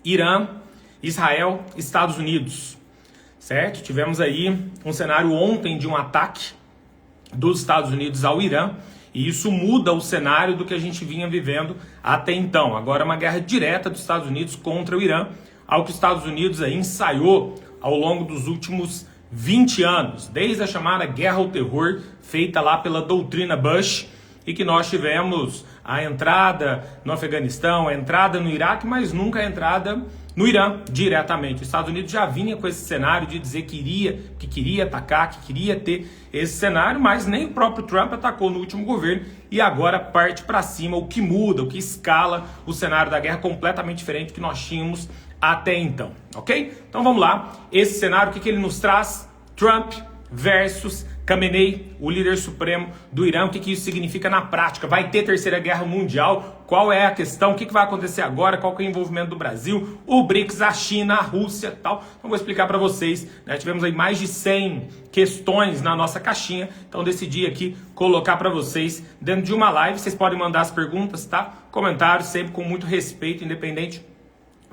Irã, Israel, Estados Unidos, certo? Tivemos aí um cenário ontem de um ataque dos Estados Unidos ao Irã, e isso muda o cenário do que a gente vinha vivendo até então. Agora é uma guerra direta dos Estados Unidos contra o Irã, algo que os Estados Unidos aí ensaiou ao longo dos últimos 20 anos, desde a chamada Guerra ao Terror, feita lá pela doutrina Bush, e que nós tivemos a entrada no Afeganistão, a entrada no Iraque, mas nunca a entrada no Irã diretamente. Os Estados Unidos já vinha com esse cenário de dizer que queria atacar, que queria ter esse cenário, mas nem o próprio Trump atacou no último governo e agora parte para cima, o que muda, o que escala o cenário da guerra completamente diferente do que nós tínhamos até então, ok? Então vamos lá, esse cenário, o que ele nos traz? Trump versus Khamenei, o líder supremo do Irã. O que isso significa na prática? Vai ter terceira guerra mundial? Qual é a questão? O que vai acontecer agora? Qual que é o envolvimento do Brasil? O BRICS, a China, a Rússia e tal. Então vou explicar para vocês, né? Tivemos aí mais de 100 questões na nossa caixinha, então decidi aqui colocar para vocês dentro de uma live. Vocês podem mandar as perguntas, tá? Comentários, sempre com muito respeito, independente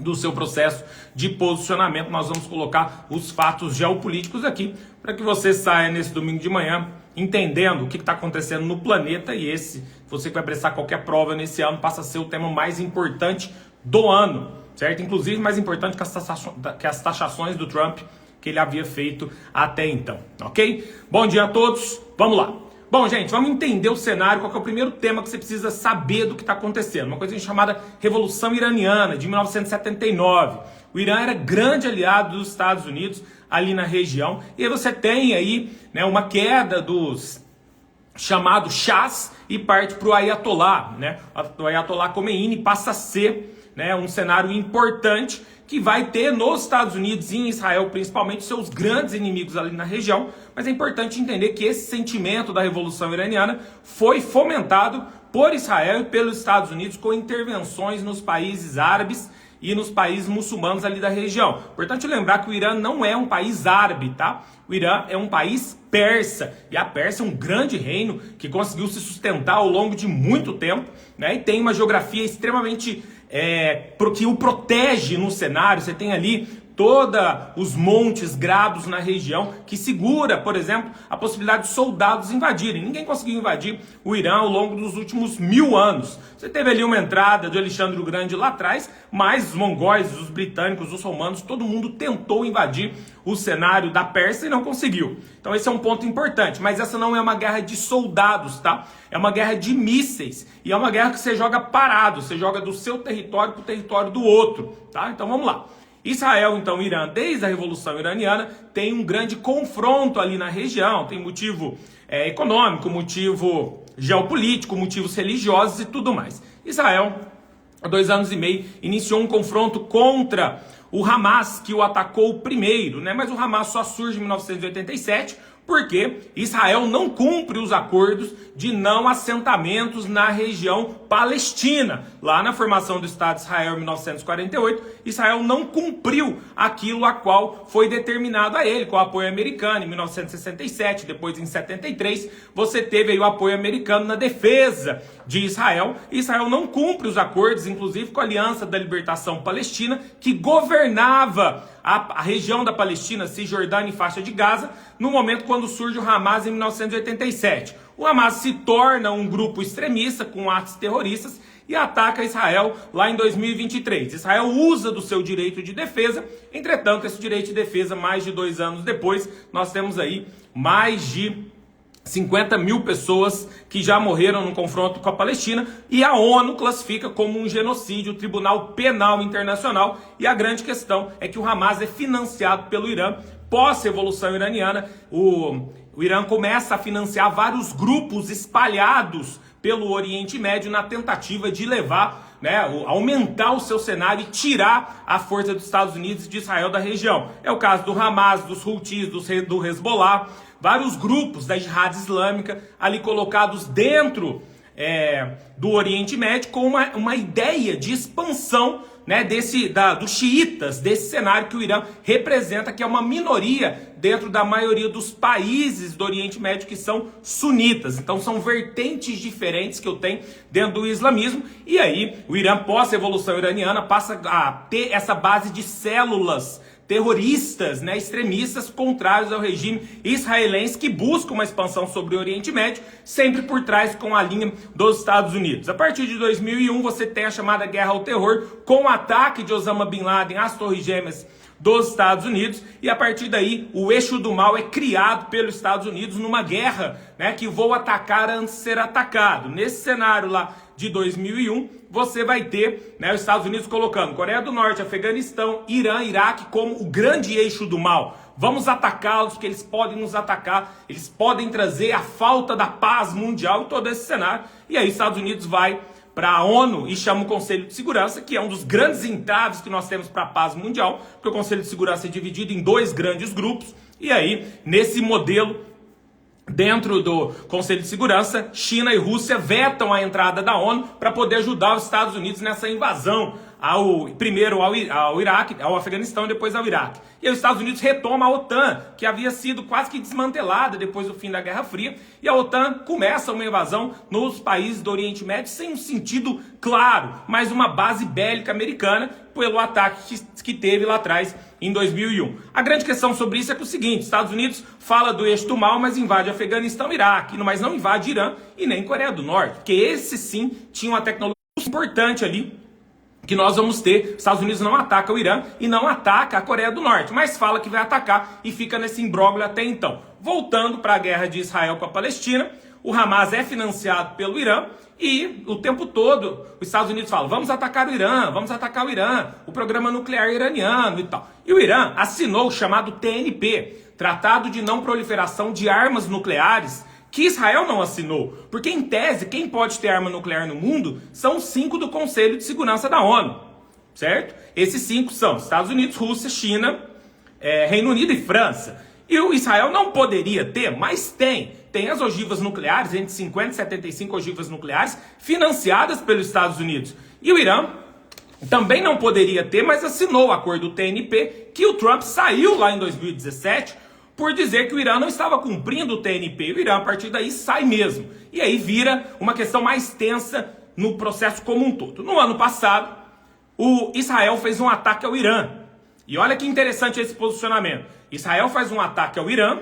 do seu processo de posicionamento. Nós vamos colocar os fatos geopolíticos aqui para que você saia nesse domingo de manhã entendendo o que está acontecendo no planeta, e esse, você que vai prestar qualquer prova nesse ano, passa a ser o tema mais importante do ano, certo? Inclusive mais importante que as taxações do Trump que ele havia feito até então, ok? Bom dia a todos, vamos lá. Bom, gente, vamos entender o cenário, qual que é o primeiro tema que você precisa saber do que está acontecendo. Uma coisa chamada Revolução Iraniana, de 1979. O Irã era grande aliado dos Estados Unidos ali na região. E aí você tem aí, né, uma queda dos chamados Shahs e parte para o Ayatollah, né? O Ayatollah Khomeini passa a ser, né, um cenário importante que vai ter nos Estados Unidos e em Israel, principalmente, seus grandes inimigos ali na região. Mas é importante entender que esse sentimento da Revolução Iraniana foi fomentado por Israel e pelos Estados Unidos com intervenções nos países árabes e nos países muçulmanos ali da região. Importante lembrar que o Irã não é um país árabe, tá? O Irã é um país persa, e a Pérsia é um grande reino que conseguiu se sustentar ao longo de muito tempo, né? E tem uma geografia extremamente que o protege no cenário. Você tem ali todos os montes, grados na região, que segura, por exemplo, a possibilidade de soldados invadirem. Ninguém conseguiu invadir o Irã ao longo dos últimos 1000 anos. Você teve ali uma entrada de Alexandre o Grande lá atrás, mas os mongóis, os britânicos, os romanos, todo mundo tentou invadir o cenário da Pérsia e não conseguiu. Então esse é um ponto importante, mas essa não é uma guerra de soldados, tá? É uma guerra de mísseis, e é uma guerra que você joga parado, você joga do seu território para o território do outro, tá? Então vamos lá. Israel, então, Irã, desde a Revolução Iraniana, tem um grande confronto ali na região, tem motivo econômico, motivo geopolítico, motivos religiosos e tudo mais. Israel, há 2 anos e meio, iniciou um confronto contra o Hamas, que o atacou primeiro, né? Mas o Hamas só surge em 1987, porque Israel não cumpre os acordos de não assentamentos na região palestina. Lá na formação do Estado de Israel em 1948, Israel não cumpriu aquilo a qual foi determinado a ele, com o apoio americano em 1967, depois em 73, você teve aí o apoio americano na defesa de Israel. Israel não cumpre os acordos, inclusive com a Aliança da Libertação Palestina, que governava a região da Palestina, Cisjordânia e faixa de Gaza, no momento quando surge o Hamas em 1987. O Hamas se torna um grupo extremista com atos terroristas e ataca Israel lá em 2023. Israel usa do seu direito de defesa, entretanto, esse direito de defesa, mais de 2 anos depois, nós temos aí mais de 50 mil pessoas que já morreram no confronto com a Palestina, e a ONU classifica como um genocídio, o Tribunal Penal Internacional, e a grande questão é que o Hamas é financiado pelo Irã. Pós-Revolução Iraniana, o Irã começa a financiar vários grupos espalhados pelo Oriente Médio na tentativa de levar, né, aumentar o seu cenário e tirar a força dos Estados Unidos e de Israel da região. É o caso do Hamas, dos Houthis, do Hezbollah, vários grupos da Jihad Islâmica ali colocados dentro do Oriente Médio com uma ideia de expansão, né, dos xiitas, desse cenário que o Irã representa, que é uma minoria dentro da maioria dos países do Oriente Médio que são sunitas. Então são vertentes diferentes que eu tenho dentro do islamismo. E aí o Irã, pós a Revolução Iraniana, passa a ter essa base de células terroristas, né, extremistas contrários ao regime israelense, que busca uma expansão sobre o Oriente Médio, sempre por trás com a linha dos Estados Unidos. A partir de 2001 você tem a chamada Guerra ao Terror, com o ataque de Osama Bin Laden às Torres Gêmeas dos Estados Unidos, e a partir daí o eixo do mal é criado pelos Estados Unidos numa guerra, né, que vou atacar antes de ser atacado. Nesse cenário lá de 2001, você vai ter, né, os Estados Unidos colocando Coreia do Norte, Afeganistão, Irã, Iraque como o grande eixo do mal. Vamos atacá-los porque eles podem nos atacar, eles podem trazer a falta da paz mundial e todo esse cenário. E aí os Estados Unidos vai para a ONU e chama o Conselho de Segurança, que é um dos grandes entraves que nós temos para a paz mundial, porque o Conselho de Segurança é dividido em dois grandes grupos, e aí, nesse modelo, dentro do Conselho de Segurança, China e Rússia vetam a entrada da ONU para poder ajudar os Estados Unidos nessa invasão, primeiro ao Iraque, ao Afeganistão e depois ao Iraque. E aí os Estados Unidos retoma a OTAN, que havia sido quase que desmantelada depois do fim da Guerra Fria, e a OTAN começa uma invasão nos países do Oriente Médio sem um sentido claro, mas uma base bélica americana pelo ataque que teve lá atrás em 2001. A grande questão sobre isso é que o seguinte: Estados Unidos fala do eixo do mal, mas invade Afeganistão e Iraque, mas não invade Irã e nem Coreia do Norte, porque esse sim tinha uma tecnologia importante ali, que nós vamos ter. Estados Unidos não ataca o Irã e não ataca a Coreia do Norte, mas fala que vai atacar e fica nesse imbróglio até então. Voltando para a guerra de Israel com a Palestina, o Hamas é financiado pelo Irã e o tempo todo os Estados Unidos falam: vamos atacar o Irã, o programa nuclear iraniano e tal. E o Irã assinou o chamado TNP, Tratado de Não Proliferação de Armas Nucleares, que Israel não assinou, porque em tese quem pode ter arma nuclear no mundo são os 5 do Conselho de Segurança da ONU, certo? Esses 5 são Estados Unidos, Rússia, China, Reino Unido e França. E o Israel não poderia ter, mas tem as ogivas nucleares, entre 50 e 75 ogivas nucleares, financiadas pelos Estados Unidos. E o Irã também não poderia ter, mas assinou o acordo TNP, que o Trump saiu lá em 2017, por dizer que o Irã não estava cumprindo o TNP. O Irã, a partir daí, sai mesmo. E aí vira uma questão mais tensa no processo como um todo. No ano passado, o Israel fez um ataque ao Irã. E olha que interessante esse posicionamento. Israel faz um ataque ao Irã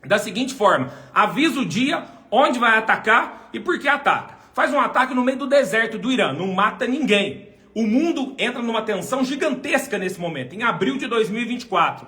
da seguinte forma: avisa o dia, onde vai atacar e por que ataca. Faz um ataque no meio do deserto do Irã, não mata ninguém. O mundo entra numa tensão gigantesca nesse momento, em abril de 2024.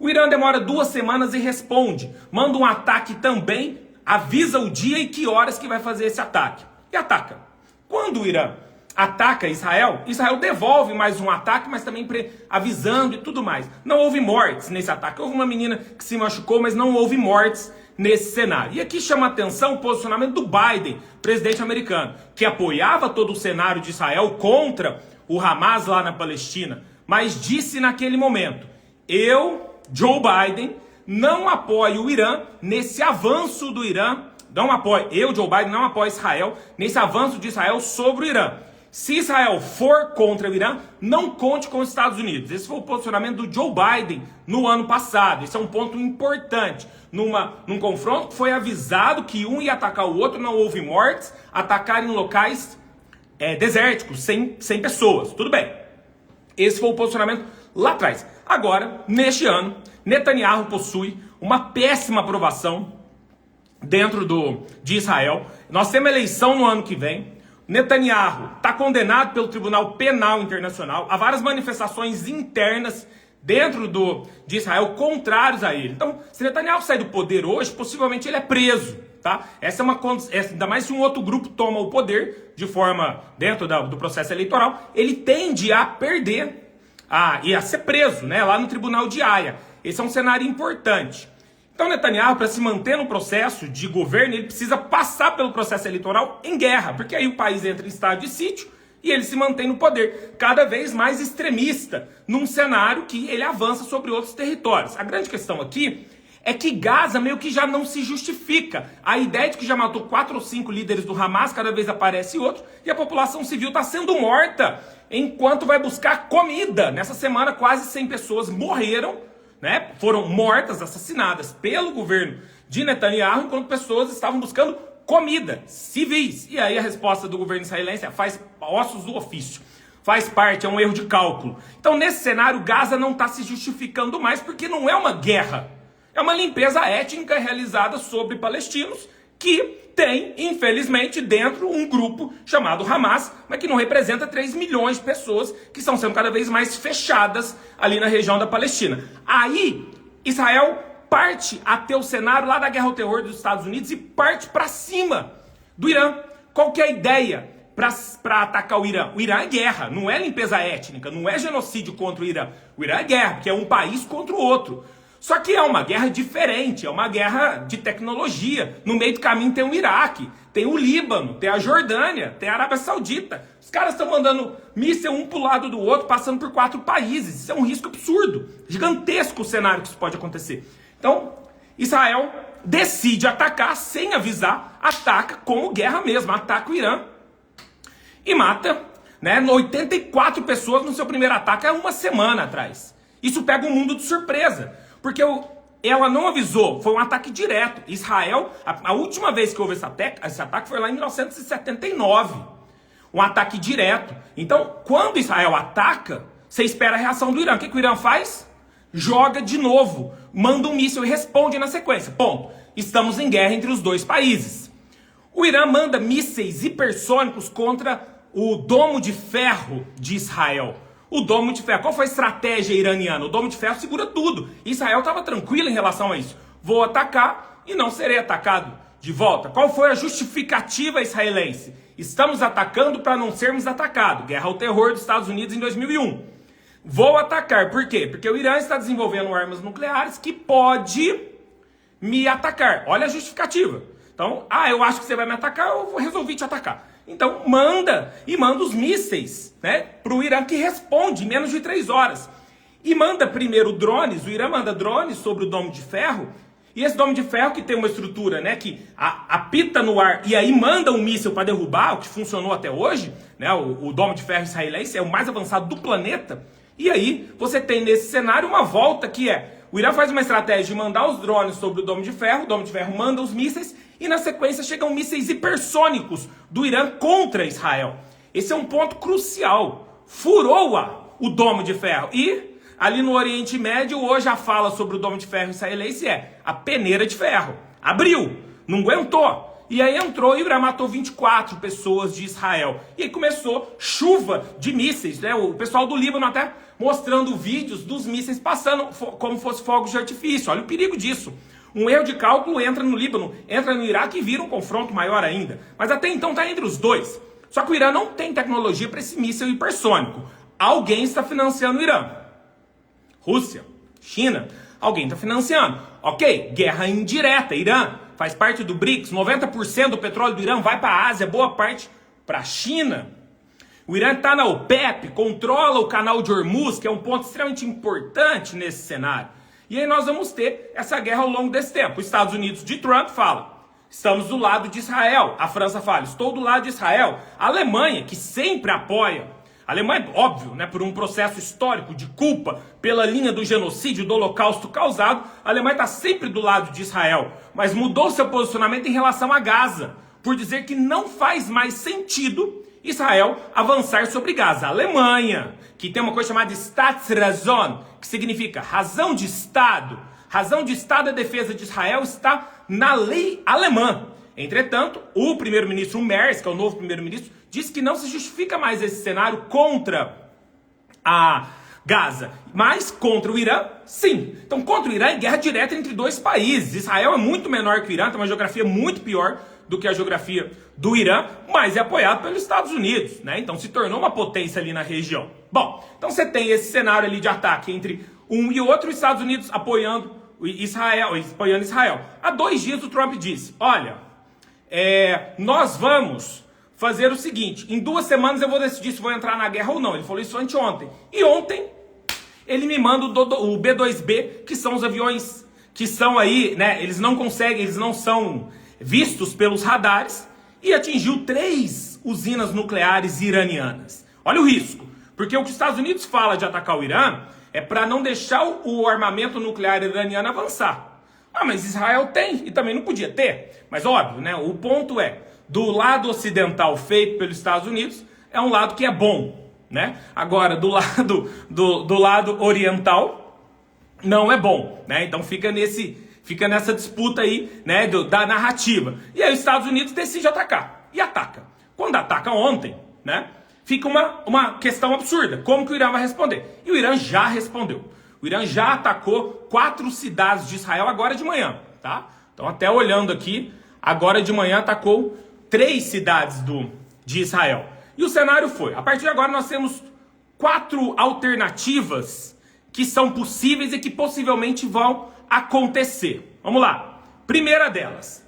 O Irã demora 2 semanas e responde. Manda um ataque também, avisa o dia e que horas que vai fazer esse ataque. E ataca. Quando o Irã ataca Israel, Israel devolve mais um ataque, mas também avisando e tudo mais. Não houve mortes nesse ataque. Houve uma menina que se machucou, mas não houve mortes nesse cenário. E aqui chama a atenção o posicionamento do Biden, presidente americano, que apoiava todo o cenário de Israel contra o Hamas lá na Palestina, mas disse naquele momento: Joe Biden, não apoio o Irã nesse avanço do Irã, Joe Biden, não apoio Israel nesse avanço de Israel sobre o Irã. Se Israel for contra o Irã, não conte com os Estados Unidos. Esse foi o posicionamento do Joe Biden no ano passado. Esse é um ponto importante. Num confronto que foi avisado que um ia atacar o outro, não houve mortes, atacar em locais desérticos, sem pessoas. Tudo bem. Esse foi o posicionamento lá atrás. Agora, neste ano, Netanyahu possui uma péssima aprovação dentro de Israel. Nós temos eleição no ano que vem. Netanyahu está condenado pelo Tribunal Penal Internacional a várias manifestações internas dentro de Israel contrários a ele. Então, se Netanyahu sair do poder hoje, possivelmente ele é preso. Tá? Essa é uma ainda mais se um outro grupo toma o poder de forma dentro do processo eleitoral, ele tende a perder e a ser preso, né, lá no Tribunal de Haia. Esse é um cenário importante. Então Netanyahu, para se manter no processo de governo, ele precisa passar pelo processo eleitoral em guerra, porque aí o país entra em estado de sítio e ele se mantém no poder, cada vez mais extremista, num cenário que ele avança sobre outros territórios. A grande questão aqui é que Gaza meio que já não se justifica. A ideia de que já matou 4 ou 5 líderes do Hamas, cada vez aparece outro, e a população civil está sendo morta enquanto vai buscar comida. Nessa semana, quase 100 pessoas morreram, né? Foram mortas, assassinadas pelo governo de Netanyahu, enquanto pessoas estavam buscando comida, civis. E aí a resposta do governo israelense é: faz ossos do ofício. Faz parte, é um erro de cálculo. Então, nesse cenário, Gaza não está se justificando mais, porque não é uma guerra. É uma limpeza étnica realizada sobre palestinos que tem, infelizmente, dentro um grupo chamado Hamas, mas que não representa 3 milhões de pessoas que estão sendo cada vez mais fechadas ali na região da Palestina. Aí, Israel parte até o cenário lá da guerra ao terror dos Estados Unidos e parte para cima do Irã. Qual que é a ideia para atacar o Irã? O Irã é guerra, não é limpeza étnica, não é genocídio contra o Irã. O Irã é guerra, porque é um país contra o outro. Só que é uma guerra diferente, é uma guerra de tecnologia. No meio do caminho tem o Iraque, tem o Líbano, tem a Jordânia, tem a Arábia Saudita. Os caras estão mandando míssil um pro lado do outro, passando por 4 países. Isso é um risco absurdo, gigantesco o cenário que isso pode acontecer. Então, Israel decide atacar sem avisar, ataca como guerra mesmo, ataca o Irã e mata, né, 84 pessoas no seu primeiro ataque há uma semana atrás. Isso pega o mundo de surpresa, porque ela não avisou, foi um ataque direto. Israel, a última vez que houve esse ataque foi lá em 1979. Um ataque direto. Então, quando Israel ataca, você espera a reação do Irã. O que o Irã faz? Joga de novo, manda um míssil e responde na sequência. Ponto. Estamos em guerra entre os dois países. O Irã manda mísseis hipersônicos contra o domo de ferro de Israel. O domo de ferro. Qual foi a estratégia iraniana? O domo de ferro segura tudo. Israel estava tranquilo em relação a isso. Vou atacar e não serei atacado de volta. Qual foi a justificativa israelense? Estamos atacando para não sermos atacados. Guerra ao terror dos Estados Unidos em 2001. Vou atacar. Por quê? Porque o Irã está desenvolvendo armas nucleares que pode me atacar. Olha a justificativa. Então, eu acho que você vai me atacar, eu resolvi te atacar. Então, manda os mísseis, né, para o Irã, que responde em menos de 3 horas. E manda primeiro drones, o Irã manda drones sobre o domo de ferro, e esse domo de ferro que tem uma estrutura, né, que apita no ar e aí manda um míssil para derrubar, o que funcionou até hoje, né, o domo de ferro israelense é o mais avançado do planeta. E aí você tem nesse cenário uma volta que o Irã faz uma estratégia de mandar os drones sobre o domo de ferro manda os mísseis, e na sequência chegam mísseis hipersônicos do Irã contra Israel. Esse é um ponto crucial. Furou o domo de ferro. E ali no Oriente Médio, hoje a fala sobre o domo de ferro israelense é a peneira de ferro. Abriu, não aguentou. E aí entrou e o Irã matou 24 pessoas de Israel. E aí começou chuva de mísseis, né? O pessoal do Líbano até mostrando vídeos dos mísseis passando como fosse fogos de artifício. Olha o perigo disso. Um erro de cálculo entra no Líbano, entra no Iraque e vira um confronto maior ainda. Mas até então está entre os dois. Só que o Irã não tem tecnologia para esse míssil hipersônico. Alguém está financiando o Irã. Rússia, China, alguém está financiando. Ok, guerra indireta. Irã faz parte do BRICS, 90% do petróleo do Irã vai para a Ásia, boa parte para a China. O Irã está na OPEP, controla o canal de Hormuz, que é um ponto extremamente importante nesse cenário. E aí nós vamos ter essa guerra ao longo desse tempo. Os Estados Unidos de Trump fala: estamos do lado de Israel. A França fala: estou do lado de Israel. A Alemanha, que sempre apoia, a Alemanha, óbvio, né, por um processo histórico de culpa pela linha do genocídio, do holocausto causado, a Alemanha está sempre do lado de Israel, mas mudou seu posicionamento em relação a Gaza, por dizer que não faz mais sentido Israel avançar sobre Gaza. A Alemanha, que tem uma coisa chamada Staatsräson, que significa razão de Estado. Razão de Estado da defesa de Israel está na lei alemã. Entretanto, o primeiro-ministro Merz, que é o novo primeiro-ministro, diz que não se justifica mais esse cenário contra a Gaza, mas contra o Irã, sim. Então, contra o Irã é guerra direta entre dois países. Israel é muito menor que o Irã, tem uma geografia muito pior do que a geografia do Irã, mas é apoiado pelos Estados Unidos, né? Então se tornou uma potência ali na região. Bom, então você tem esse cenário ali de ataque entre um e outro, os Estados Unidos apoiando Israel. Há 2 dias o Trump disse: olha, nós vamos fazer o seguinte, em 2 semanas eu vou decidir se vou entrar na guerra ou não. Ele falou isso anteontem. E ontem ele me manda o B-2B, que são os aviões que são aí, né, eles não são vistos pelos radares, e atingiu 3 usinas nucleares iranianas. Olha o risco, porque o que os Estados Unidos fala de atacar o Irã é para não deixar o armamento nuclear iraniano avançar. Ah, mas Israel tem, e também não podia ter. Mas óbvio, né, o ponto é, do lado ocidental feito pelos Estados Unidos, é um lado que é bom, né? Agora, do lado oriental, não é bom, né? Então fica nessa disputa aí, né, da narrativa. E aí os Estados Unidos decidem atacar, e ataca. Quando ataca ontem, né, fica uma questão absurda. Como que o Irã vai responder? E o Irã já respondeu. O Irã já atacou 4 cidades de Israel agora de manhã, tá? Então até olhando aqui, agora de manhã atacou 3 cidades de Israel. E o cenário foi, a partir de agora nós temos 4 alternativas que são possíveis e que possivelmente vão acontecer. Vamos lá. Primeira delas.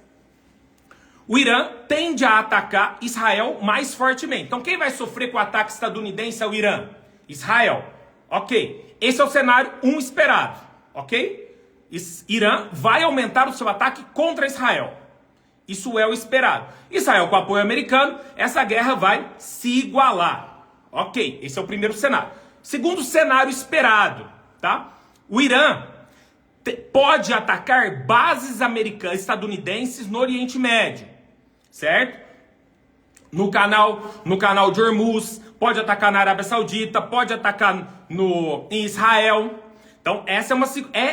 O Irã tende a atacar Israel mais fortemente. Então quem vai sofrer com o ataque estadunidense ao Irã? Israel. Ok. Esse é o cenário 1 esperado. Ok? Irã vai aumentar o seu ataque contra Israel. Isso é o esperado. Israel com apoio americano, essa guerra vai se igualar. Ok, esse é o primeiro cenário. Segundo cenário esperado, tá? O Irã pode atacar bases americanas, estadunidenses no Oriente Médio, certo? No canal de Hormuz, pode atacar na Arábia Saudita, pode atacar em Israel. Então,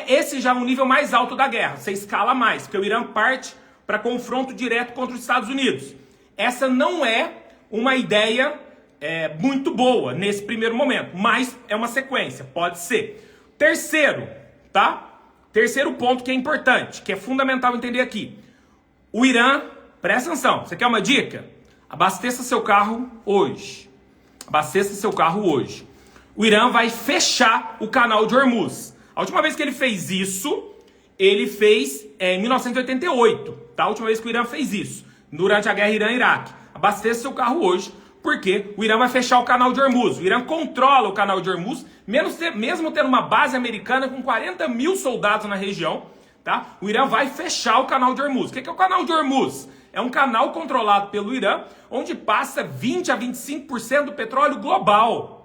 esse já é um nível mais alto da guerra. Você escala mais, porque o Irã parte para confronto direto contra os Estados Unidos. Essa não é uma ideia muito boa nesse primeiro momento, mas é uma sequência, pode ser. Terceiro, tá? Terceiro ponto que é importante, que é fundamental entender aqui. O Irã, presta atenção, você quer uma dica? Abasteça seu carro hoje. Abasteça seu carro hoje. O Irã vai fechar o canal de Hormuz. A última vez que ele fez isso, ele fez em 1988, tá? A última vez que o Irã fez isso, durante a guerra Irã-Iraque. Abasteça seu carro hoje, porque o Irã vai fechar o canal de Hormuz. O Irã controla o canal de Hormuz, mesmo tendo uma base americana com 40 mil soldados na região, tá? O Irã vai fechar o canal de Hormuz. O que é o canal de Hormuz? É um canal controlado pelo Irã, onde passa 20 a 25% do petróleo global.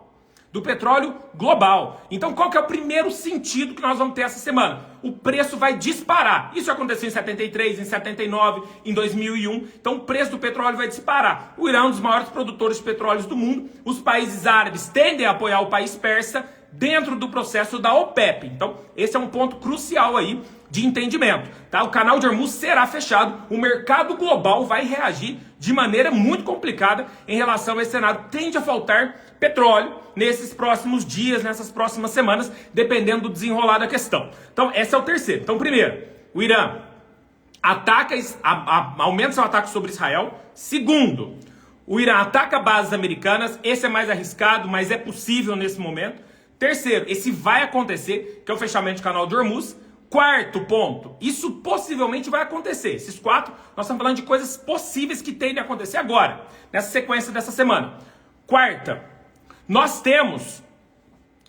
Então qual que é o primeiro sentido que nós vamos ter essa semana? O preço vai disparar. Isso aconteceu em 73, em 79, em 2001. Então o preço do petróleo vai disparar. O Irã é um dos maiores produtores de petróleo do mundo. Os países árabes tendem a apoiar o país persa dentro do processo da OPEP. Então esse é um ponto crucial aí de entendimento, tá? O canal de Hormuz será fechado, o mercado global vai reagir de maneira muito complicada em relação a esse cenário. Tende a faltar petróleo nesses próximos dias, nessas próximas semanas, dependendo do desenrolar da questão. Então, esse é o terceiro. Então, primeiro, o Irã aumenta seu ataque sobre Israel. Segundo, o Irã ataca bases americanas. Esse é mais arriscado, mas é possível nesse momento. Terceiro, esse vai acontecer, que é o fechamento do canal de Hormuz. Quarto ponto, isso possivelmente vai acontecer. Esses 4, nós estamos falando de coisas possíveis que tendem a acontecer agora, nessa sequência dessa semana. Quarta, nós temos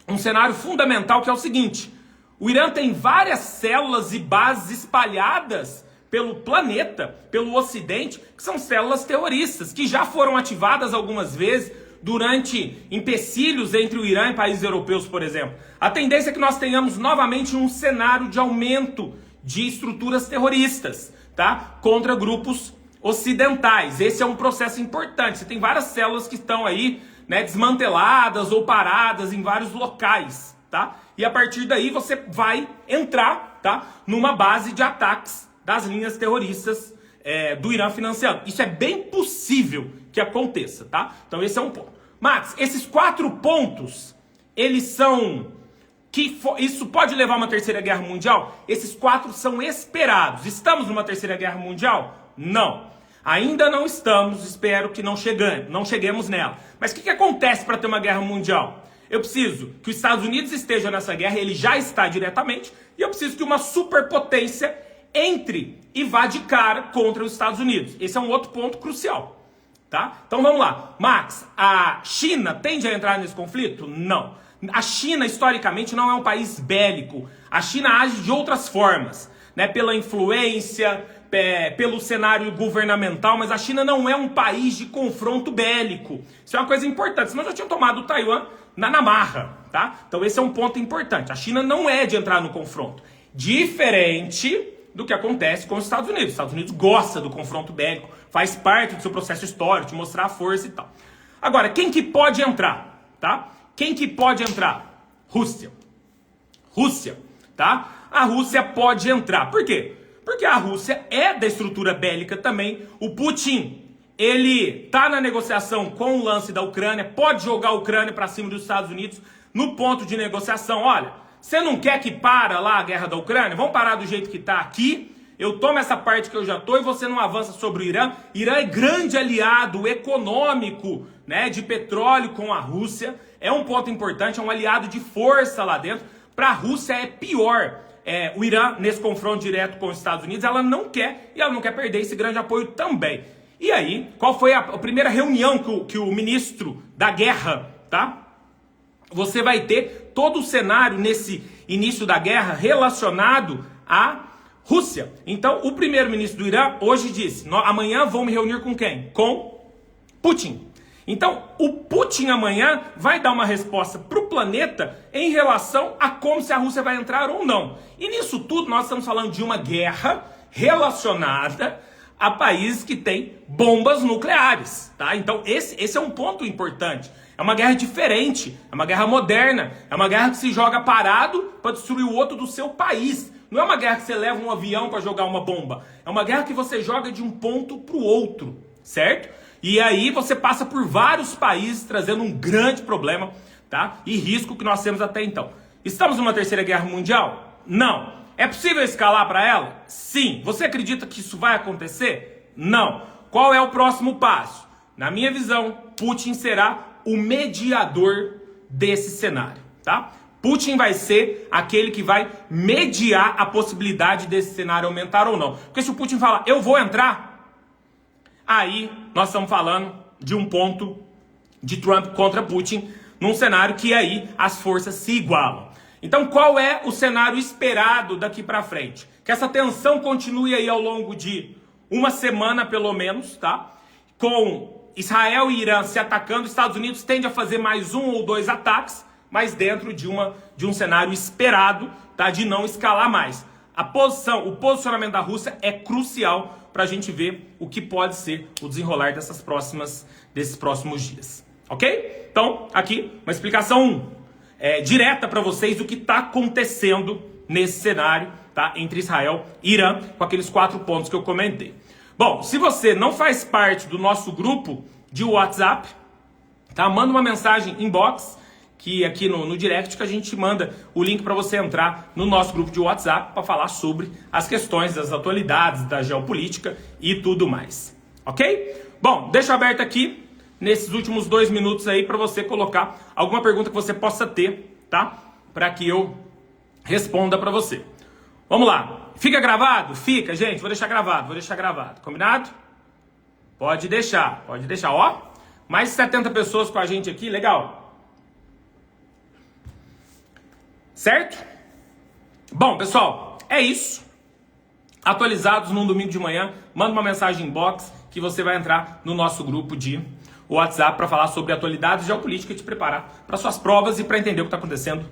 um cenário fundamental que é o seguinte: o Irã tem várias células e bases espalhadas pelo planeta, pelo Ocidente, que são células terroristas, que já foram ativadas algumas vezes durante empecilhos entre o Irã e países europeus, por exemplo. A tendência é que nós tenhamos novamente um cenário de aumento de estruturas terroristas, tá? Contra grupos ocidentais. Esse é um processo importante. Você tem várias células que estão aí, né, desmanteladas ou paradas em vários locais, tá? E a partir daí você vai entrar, tá, numa base de ataques das linhas terroristas do Irã financiando. Isso é bem possível que aconteça, tá? Então esse é um ponto. Max, esses 4 pontos, eles são... isso pode levar a uma terceira guerra mundial? Esses 4 são esperados. Estamos numa terceira guerra mundial? Não. Ainda não estamos, espero que não cheguemos nela. Mas o que acontece para ter uma guerra mundial? Eu preciso que os Estados Unidos estejam nessa guerra, ele já está diretamente, e eu preciso que uma superpotência entre e vá de cara contra os Estados Unidos. Esse é um outro ponto crucial, tá? Então vamos lá. Max, a China tende a entrar nesse conflito? Não. A China, historicamente, não é um país bélico. A China age de outras formas. né, pela influência, pelo cenário governamental, mas a China não é um país de confronto bélico. Isso é uma coisa importante, senão já tinham tomado o Taiwan na marra, tá? Então esse é um ponto importante. A China não é de entrar no confronto. Diferente do que acontece com os Estados Unidos. Os Estados Unidos gosta do confronto bélico, faz parte do seu processo histórico, de mostrar a força e tal. Agora, quem que pode entrar, tá? Quem que pode entrar? Rússia, tá? A Rússia pode entrar. Por quê? Porque a Rússia é da estrutura bélica também. O Putin, ele tá na negociação com o lance da Ucrânia, pode jogar a Ucrânia para cima dos Estados Unidos no ponto de negociação. Olha, você não quer que para lá a guerra da Ucrânia? Vamos parar do jeito que tá aqui. Eu tomo essa parte que eu já tô e você não avança sobre o Irã. Irã é grande aliado econômico, né, de petróleo com a Rússia. É um ponto importante, é um aliado de força lá dentro. Para a Rússia é pior. O Irã, nesse confronto direto com os Estados Unidos, ela não quer, e ela não quer perder esse grande apoio também. E aí, qual foi a primeira reunião que o ministro da guerra, tá? Você vai ter todo o cenário nesse início da guerra relacionado à Rússia. Então, o primeiro-ministro do Irã hoje disse, amanhã vou me reunir com quem? Com Putin. Então, o Putin amanhã vai dar uma resposta para o planeta em relação a como se a Rússia vai entrar ou não. E nisso tudo nós estamos falando de uma guerra relacionada a países que têm bombas nucleares, tá? Então, esse é um ponto importante. É uma guerra diferente, é uma guerra moderna, é uma guerra que se joga parado para destruir o outro do seu país. Não é uma guerra que você leva um avião para jogar uma bomba. É uma guerra que você joga de um ponto para o outro, certo? E aí você passa por vários países trazendo um grande problema, tá? E risco que nós temos até então. Estamos numa terceira guerra mundial? Não. É possível escalar para ela? Sim. Você acredita que isso vai acontecer? Não. Qual é o próximo passo? Na minha visão, Putin será o mediador desse cenário, tá? Putin vai ser aquele que vai mediar a possibilidade desse cenário aumentar ou não. Porque se o Putin falar, eu vou entrar, aí nós estamos falando de um ponto de Trump contra Putin, num cenário que aí as forças se igualam. Então qual é o cenário esperado daqui para frente? Que essa tensão continue aí ao longo de uma semana pelo menos, tá? Com Israel e Irã se atacando, Estados Unidos tende a fazer mais um ou dois ataques, mas dentro de um cenário esperado, tá? De não escalar mais. O posicionamento da Rússia é crucial para a gente ver o que pode ser o desenrolar desses próximos dias. Ok? Então, aqui, uma explicação direta para vocês do que está acontecendo nesse cenário, tá? Entre Israel e Irã, com aqueles 4 pontos que eu comentei. Bom, se você não faz parte do nosso grupo de WhatsApp, tá? Manda uma mensagem inbox, que aqui no direct, que a gente manda o link para você entrar no nosso grupo de WhatsApp para falar sobre as questões das atualidades, da geopolítica e tudo mais. Ok? Bom, deixo aberto aqui nesses últimos 2 minutos aí para você colocar alguma pergunta que você possa ter, tá? Para que eu responda para você. Vamos lá. Fica gravado? Fica, gente. Vou deixar gravado. Combinado? Pode deixar. Ó, mais de 70 pessoas com a gente aqui. Legal. Certo? Bom, pessoal, é isso. Atualizados num domingo de manhã, manda uma mensagem inbox que você vai entrar no nosso grupo de WhatsApp para falar sobre atualidades geopolítica e te preparar para suas provas e para entender o que está acontecendo